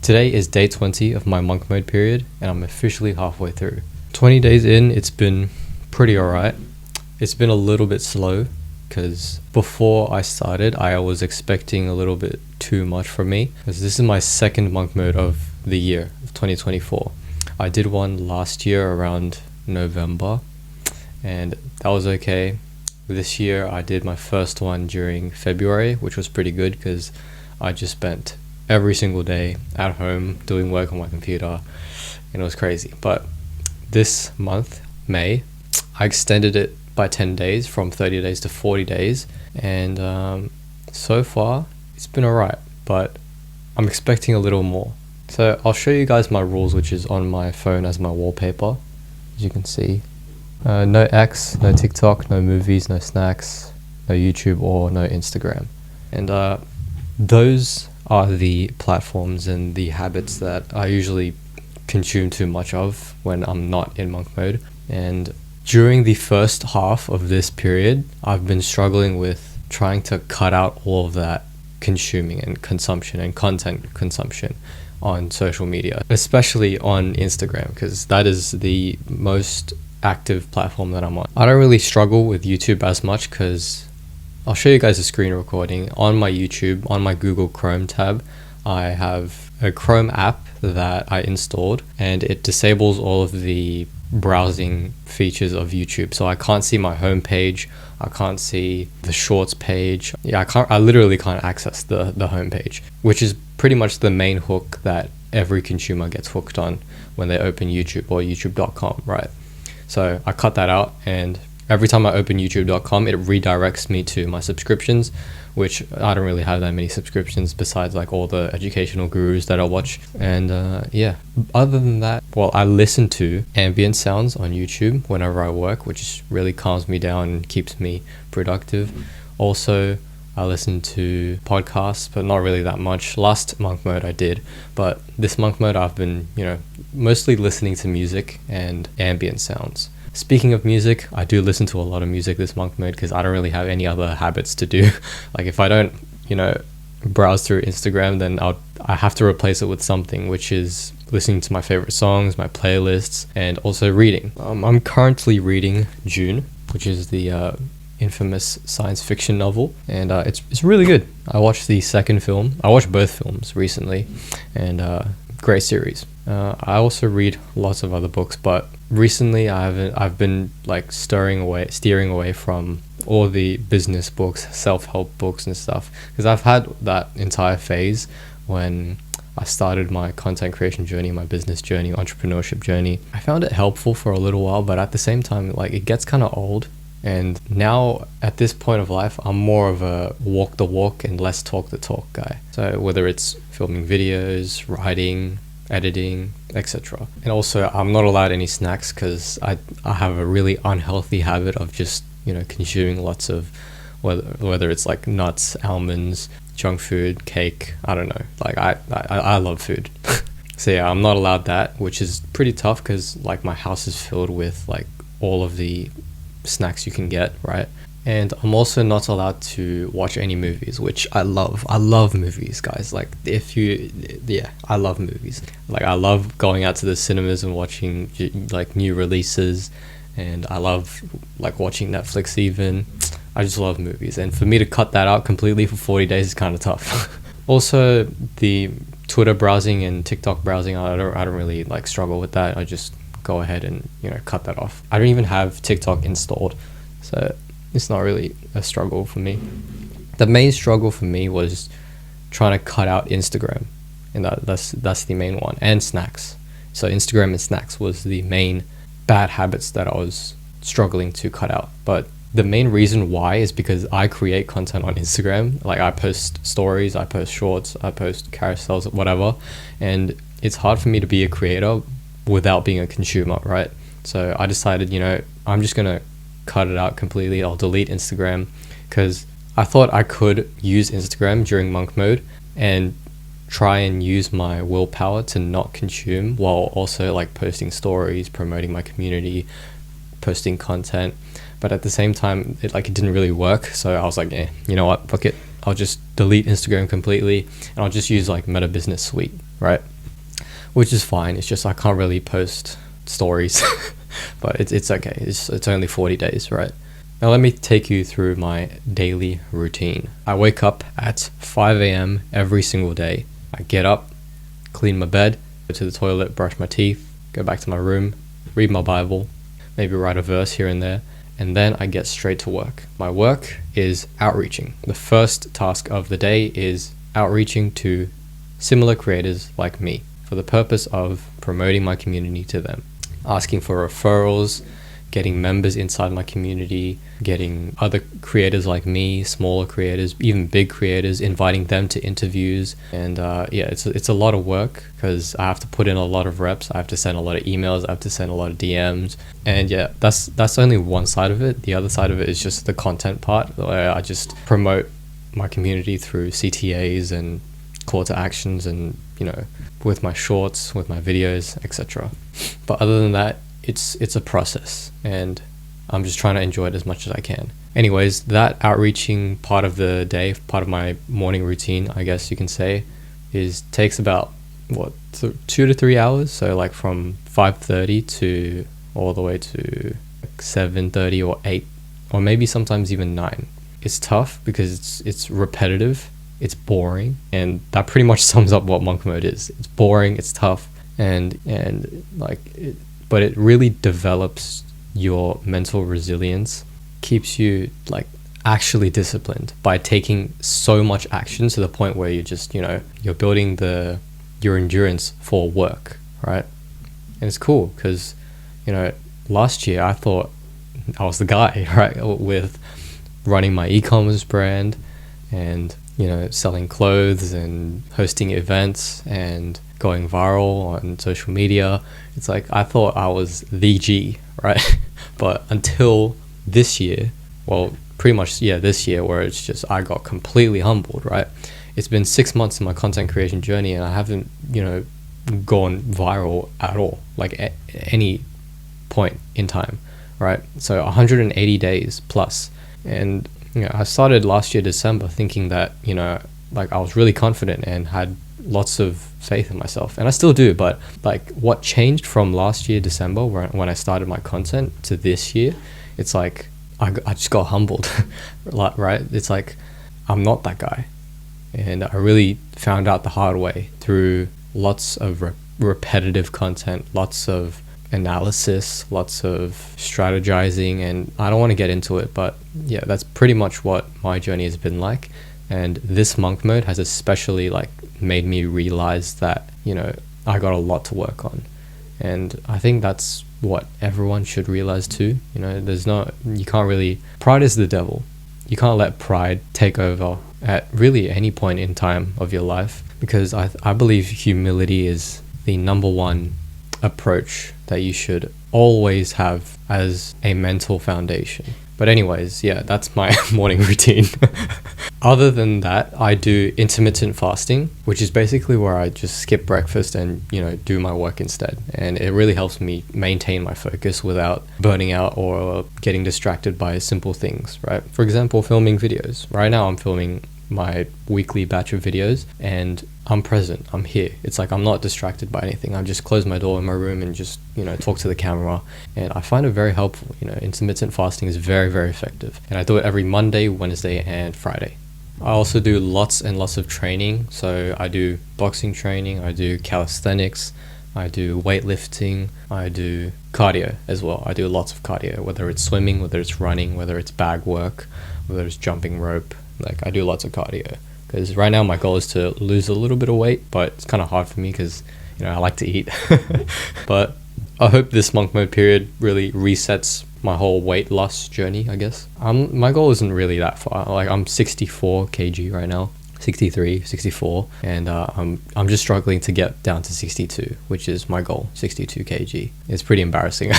Today is day 20 of my monk mode period, and I'm officially halfway through. 20 days in, it's been pretty alright. It's been a little bit slow, because before I started, I was expecting a little bit too much from me, because this is my second monk mode of the year, of 2024. I did one last year around November, and that was okay. This year, I did my first one during February, which was pretty good, because I just spent every single day at home doing work on my computer, and it was crazy. But this month, May, I extended it by 10 days from 30 days to 40 days, and so far it's been alright, but I'm expecting a little more. So I'll show you guys my rules, which is on my phone as my wallpaper, as you can see. No X, no TikTok, no movies, no snacks, no YouTube, or no Instagram. And those are the platforms and the habits that I usually consume too much of when I'm not in monk mode. And during the first half of this period, I've been struggling with trying to cut out all of that consuming and consumption and content consumption on social media, especially on Instagram, because that is the most active platform that I'm on. I don't really struggle with YouTube as much, because I'll show you guys a screen recording. On my YouTube, on my Google Chrome tab, I have a Chrome app that I installed, and it disables all of the browsing features of YouTube. So I can't see my home page, I can't see the shorts page. I literally can't access the home page, which is pretty much the main hook that every consumer gets hooked on when they open YouTube or youtube.com, right? So I cut that out, and every time I open youtube.com, it redirects me to my subscriptions, which I don't really have that many subscriptions besides like all the educational gurus that I watch. And other than that, well, I listen to ambient sounds on YouTube whenever I work, which really calms me down and keeps me productive. Also, I listen to podcasts, but not really that much. Last monk mode I did, but this monk mode I've been, mostly listening to music and ambient sounds. Speaking of music, I do listen to a lot of music this monk mode, because I don't really have any other habits to do. Like if I don't, browse through Instagram, then I have to replace it with something, which is listening to my favorite songs, my playlists, and also reading. I'm currently reading Dune, which is the infamous science fiction novel, and it's really good. I watched the second film. I watched both films recently, and great series. I also read lots of other books, but recently I've been like steering away from all the business books, self-help books and stuff, because I've had that entire phase when I started my content creation journey, my business journey, entrepreneurship journey. I found it helpful for a little while, but at the same time, like, it gets kind of old. And now at this point of life, I'm more of a walk the walk and less talk the talk guy. So whether it's filming videos, writing, editing, etc. And also, I'm not allowed any snacks, because I have a really unhealthy habit of just consuming lots of whether it's like nuts, almonds, junk food, cake. I don't know, like I love food. So yeah, I'm not allowed that, which is pretty tough, because like my house is filled with like all of the snacks you can get, right? And I'm also not allowed to watch any movies, which I love. I love movies, guys. Like I love movies. Like I love going out to the cinemas and watching like new releases, and I love like watching Netflix even. I just love movies, and for me to cut that out completely for 40 days is kind of tough. Also, the Twitter browsing and TikTok browsing, I don't really like struggle with that. I just go ahead and cut that off. I don't even have TikTok installed, so it's not really a struggle for me. The main struggle for me was trying to cut out Instagram, and that's the main one, and snacks. So Instagram and snacks was the main bad habits that I was struggling to cut out. But the main reason why is because I create content on Instagram. Like I post stories, I post shorts, I post carousels, whatever, and it's hard for me to be a creator without being a consumer, right? So I decided, I'm just gonna cut it out completely. I'll delete Instagram, because I thought I could use Instagram during monk mode and try and use my willpower to not consume, while also like posting stories, promoting my community, posting content. But at the same time, it didn't really work. So I was like, you know what, fuck it, I'll just delete Instagram completely, and I'll just use like Meta Business Suite, right? which is fine. It's just I can't really post stories, but it's okay. It's only 40 days, right? Now let me take you through my daily routine. I wake up at 5 a.m. every single day. I get up, clean my bed, go to the toilet, brush my teeth, go back to my room, read my Bible, maybe write a verse here and there, and then I get straight to work. My work is outreaching. The first task of the day is outreaching to similar creators like me for the purpose of promoting my community to them, asking for referrals, getting members inside my community, getting other creators like me, smaller creators, even big creators, inviting them to interviews. And it's a lot of work because I have to put in a lot of reps. I have to send a lot of emails. I have to send a lot of DMs. And yeah, that's only one side of it. The other side of it is just the content part, where I just promote my community through CTAs and call to actions and, with my shorts, with my videos, etc. But other than that, it's a process, and I'm just trying to enjoy it as much as I can. Anyways, that outreaching part of the day, part of my morning routine, I guess you can say, takes about 2 to 3 hours. So like from 5:30 to all the way to 7:30 or 8, or maybe sometimes even 9. It's tough because it's repetitive, it's boring, and that pretty much sums up what monk mode is. It's boring, it's tough, but it really develops your mental resilience, keeps you like actually disciplined by taking so much action to the point where you're just, you're building your endurance for work, right? And it's cool because, last year I thought I was the guy, right, with running my e-commerce brand and, selling clothes and hosting events and going viral on social media. It's like I thought I was the G, right? But until this year, pretty much this year, where it's just I got completely humbled, right? It's been 6 months in my content creation journey, and I haven't gone viral at all, like at any point in time, right? So 180 days plus. And I started last year December thinking that like I was really confident and had lots of faith in myself, and I still do. But like what changed from last year December when I started my content to this year, it's like I just got humbled. Right? It's like I'm not that guy, and I really found out the hard way through lots of repetitive content, lots of analysis, lots of strategizing, and I don't want to get into it, but yeah, that's pretty much what my journey has been like. And this monk mode has especially like made me realize that I got a lot to work on, and I think that's what everyone should realize too. You can't really, pride is the devil. You can't let pride take over at really any point in time of your life, because I believe humility is the number one approach that you should always have as a mental foundation. But anyways, yeah, that's my morning routine. Other than that, I do intermittent fasting, which is basically where I just skip breakfast and, do my work instead. And it really helps me maintain my focus without burning out or getting distracted by simple things, right? For example, filming videos. Right now I'm filming my weekly batch of videos and I'm present, I'm here. It's like I'm not distracted by anything. I just close my door in my room and just, talk to the camera, and I find it very helpful. Intermittent fasting is very, very effective, and I do it every Monday, Wednesday, and Friday. I also do lots and lots of training. So I do boxing training, I do calisthenics, I do weightlifting, I do cardio as well. I do lots of cardio, whether it's swimming, whether it's running, whether it's bag work, whether it's jumping rope. Like I do lots of cardio because right now my goal is to lose a little bit of weight, but it's kind of hard for me because I like to eat. But I hope this monk mode period really resets my whole weight loss journey, I guess. My goal isn't really that far. Like I'm 64 kg right now, 63, 64, and I'm just struggling to get down to 62, which is my goal. 62 kg. It's pretty embarrassing.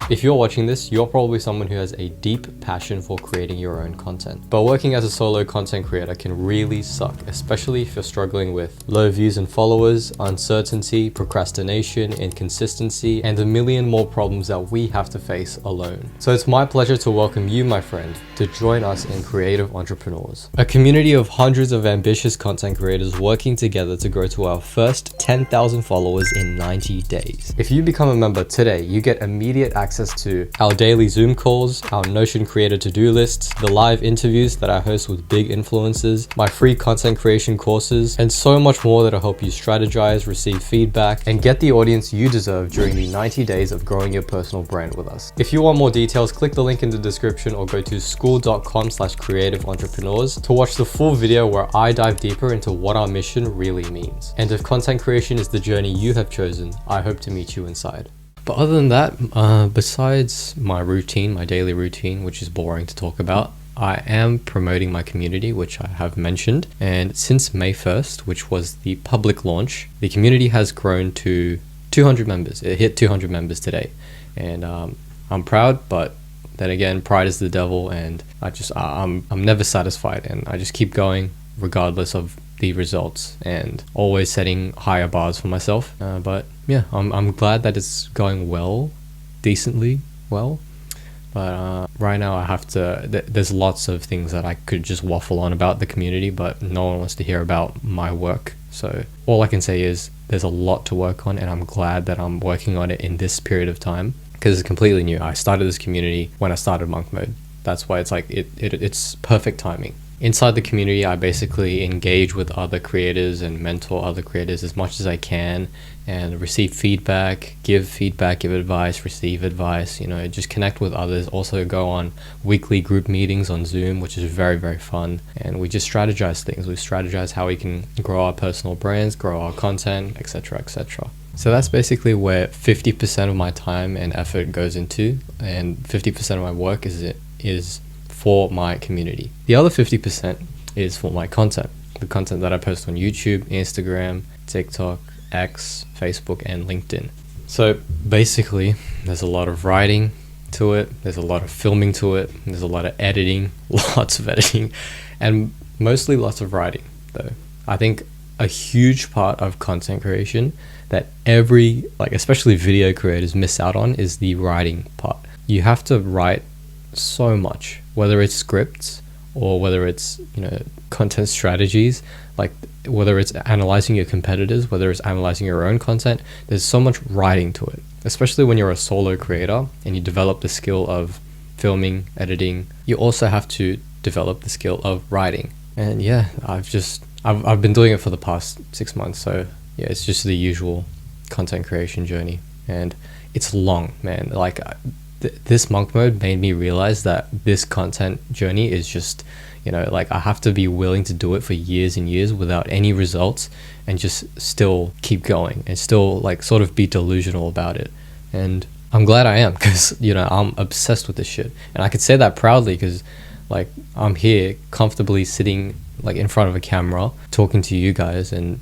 If you're watching this, you're probably someone who has a deep passion for creating your own content. But working as a solo content creator can really suck, especially if you're struggling with low views and followers, uncertainty, procrastination, inconsistency, and a million more problems that we have to face alone. So it's my pleasure to welcome you, my friend, to join us in Creative Entrepreneurs, a community of hundreds of ambitious content creators working together to grow to our first 10,000 followers in 90 days. If you become a member today, you get immediate access to our daily Zoom calls, our Notion creator to-do lists, the live interviews that I host with big influencers, my free content creation courses, and so much more that'll help you strategize, receive feedback, and get the audience you deserve during the 90 days of growing your personal brand with us. If you want more details, click the link in the description or go to school.com/creativeentrepreneurs to watch the full video where I dive deeper into what our mission really means. And if content creation is the journey you have chosen, I hope to meet you inside. But other than that, besides my daily routine, which is boring to talk about, I am promoting my community, which I have mentioned. And since May 1st, which was the public launch, the community has grown to 200 members. It hit 200 members today. And I'm proud, but then again, pride is the devil, and I'm never satisfied, and I just keep going regardless of the results and always setting higher bars for myself. But yeah, I'm glad that it's going decently well. But right now I have to, there's lots of things that I could just waffle on about the community, but no one wants to hear about my work. So all I can say is there's a lot to work on, and I'm glad that I'm working on it in this period of time because it's completely new. I started this community when I started Monk Mode. That's why it's like, it's perfect timing. Inside the community, I basically engage with other creators and mentor other creators as much as I can and receive feedback, give advice, receive advice, just connect with others. Also go on weekly group meetings on Zoom, which is very, very fun. And we just strategize things. We strategize how we can grow our personal brands, grow our content, etc., etc. So that's basically where 50% of my time and effort goes into, and 50% of my work is for my community. The other 50% is for my content, the content that I post on YouTube, Instagram, TikTok, X, Facebook, and LinkedIn. So basically, there's a lot of writing to it, there's a lot of filming to it, there's a lot of editing, lots of editing, and mostly lots of writing though. I think a huge part of content creation that especially video creators miss out on is the writing part. You have to write so much, whether it's scripts or whether it's content strategies, like whether it's analyzing your competitors, whether it's analyzing your own content. There's so much writing to it, especially when you're a solo creator and you develop the skill of filming, editing. You also have to develop the skill of writing. And yeah, I've been doing it for the past 6 months, so yeah, it's just the usual content creation journey, and it's long, man. Like this Monk Mode made me realize that this content journey is just, I have to be willing to do it for years and years without any results and just still keep going and still sort of be delusional about it. And I'm glad I am, because, I'm obsessed with this shit. And I could say that proudly because I'm here comfortably sitting in front of a camera talking to you guys, and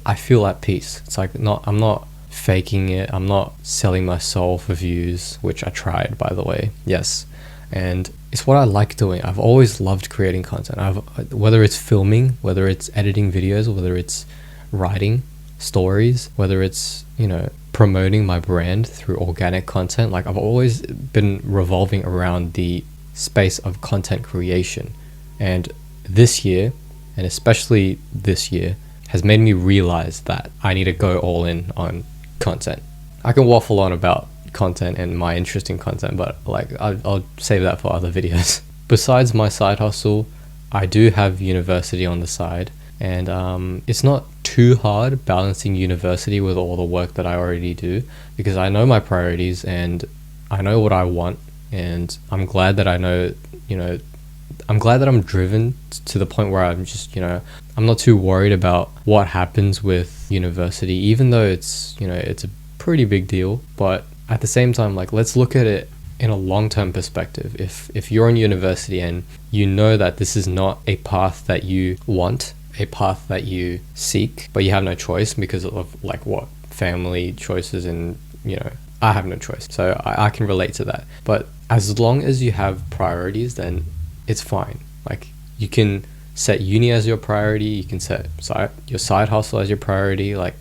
I feel at peace. It's I'm not faking it. I'm not selling my soul for views, which I tried, by the way. Yes. And it's what I like doing. I've always loved creating content. Whether it's filming, whether it's editing videos, whether it's writing stories, whether it's, promoting my brand through organic content. I've always been revolving around the space of content creation. And this year, and especially this year, has made me realize that I need to go all in on content. I can waffle on about content and my interest in content, but I'll save that for other videos. Besides my side hustle, I do have university on the side, and it's not too hard balancing university with all the work that I already do, because I know my priorities and I know what I want, and I'm glad that I know, I'm glad that I'm driven to the point where I'm just, I'm not too worried about what happens with university, even though it's, it's a pretty big deal. But at the same time, let's look at it in a long-term perspective. If you're in university and you know that this is not a path that you want, a path that you seek, but you have no choice because of family choices and, I have no choice. So I can relate to that. But as long as you have priorities, then it's fine. Like, you can set uni as your priority, you can set your side hustle as your priority. Like,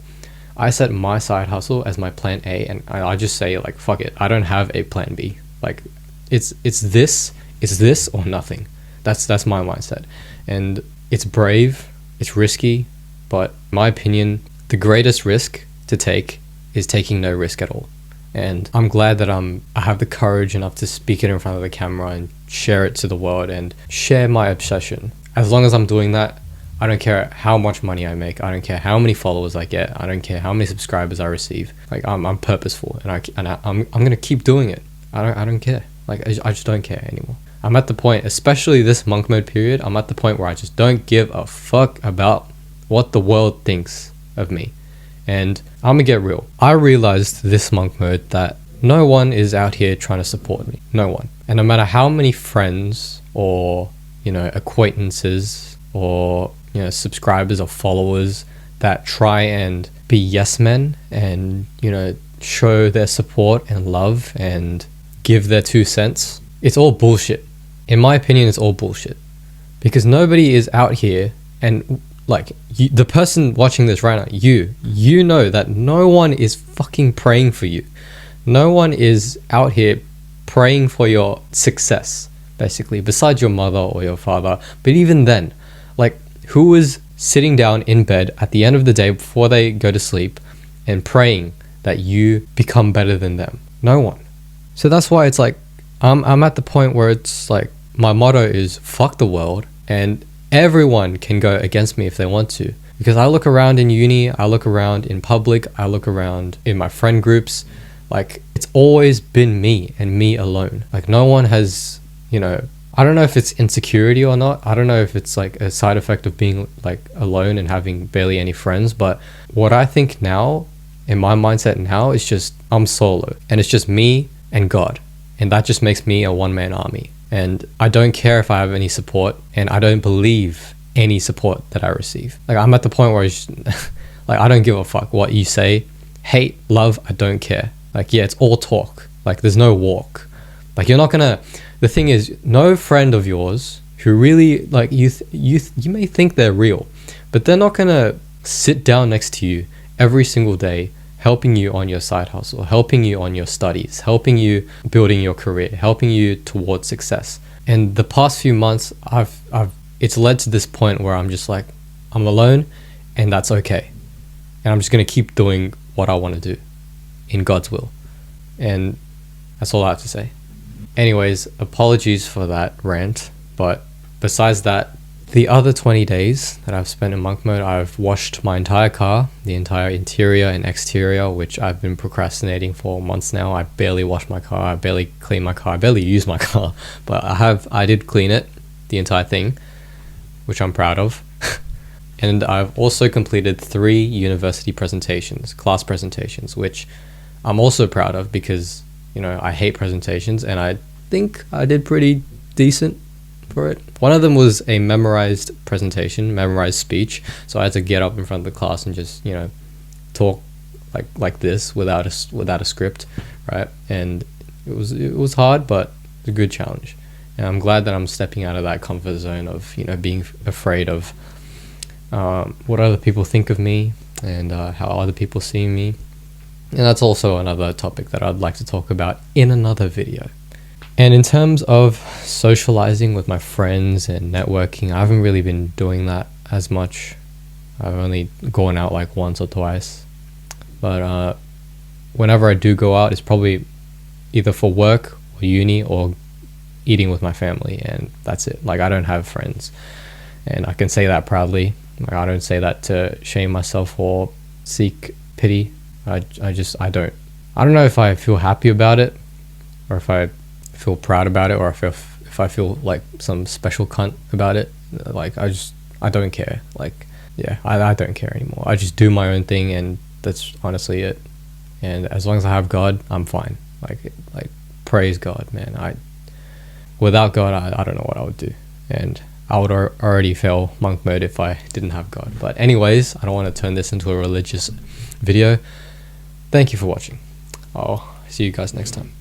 I set my side hustle as my plan A, and I just say, like, fuck it, I don't have a plan B. Like, it's this or nothing. That's my mindset. And it's brave, it's risky, but in my opinion, the greatest risk to take is taking no risk at all. And I'm glad that I have the courage enough to speak it in front of the camera and share it to the world and share my obsession. As long as I'm doing that, I don't care how much money I make. I don't care how many followers I get. I don't care how many subscribers I receive. Like, I'm purposeful, and I'm gonna keep doing it. I don't care. Like, I just don't care anymore. I'm at the point, especially this monk mode period, I'm at the point where I just don't give a fuck about what the world thinks of me. And I'm gonna get real. I realized this monk mode that no one is out here trying to support me. No one. And no matter how many friends or, acquaintances or, subscribers or followers that try and be yes men and, show their support and love and give their 2 cents, it's all bullshit. In my opinion, it's all bullshit. Because nobody is out here, and like, the person watching this right now, you know that no one is fucking praying for you. No one is out here praying for your success, basically, besides your mother or your father. But even then, like, who is sitting down in bed at the end of the day before they go to sleep and praying that you become better than them? No one. So that's why it's like, I'm at the point where it's like, my motto is fuck the world, and everyone can go against me if they want to. Because I look around in uni, I look around in public, I look around in my friend groups, like, it's always been me and me alone. Like, no one has, I don't know if it's insecurity or not. I don't know if it's like a side effect of being like alone and having barely any friends. But what I think now, in my mindset now, is just I'm solo, and it's just me and God. And that just makes me a one-man army. And I don't care if I have any support, and I don't believe any support that I receive. Like, I'm at the point where like, I don't give a fuck what you say. Hate, love, I don't care. Like, yeah, it's all talk. Like, there's no walk. Like, you're not gonna... The thing is, no friend of yours who really, like, you may think they're real, but they're not gonna sit down next to you every single day helping you on your side hustle, helping you on your studies, helping you building your career, helping you towards success. And the past few months, it's led to this point where I'm just like, I'm alone, and that's okay. And I'm just gonna keep doing what I want to do in God's will. And that's all I have to say. Anyways, apologies for that rant, but besides that, the other 20 days that I've spent in monk mode, I've washed my entire car, the entire interior and exterior, which I've been procrastinating for months now. I barely wash my car, I barely clean my car, I barely use my car, but I did clean it, the entire thing, which I'm proud of. And I've also completed 3 university presentations, class presentations, which I'm also proud of because, I hate presentations, and I think I did pretty decent for it. One of them was a memorized presentation, memorized speech. So I had to get up in front of the class and just, talk like this without a script, right? And it was hard, but it's a good challenge. And I'm glad that I'm stepping out of that comfort zone of, being afraid of what other people think of me and how other people see me. And that's also another topic that I'd like to talk about in another video. And in terms of socializing with my friends and networking, I haven't really been doing that as much. I've only gone out like once or twice. But whenever I do go out, it's probably either for work or uni or eating with my family, and that's it. Like, I don't have friends, and I can say that proudly. Like, I don't say that to shame myself or seek pity. I don't know if I feel happy about it, or if I feel proud about it, or if I feel like some special cunt about it. Like, I don't care. Like, yeah, I don't care anymore. I just do my own thing, and that's honestly it. And as long as I have God, I'm fine. Like praise God, man. Without God, I don't know what I would do, and I would already fail monk mode if I didn't have God. But anyways, I don't want to turn this into a religious video. Thank you for watching. I'll See you guys next time.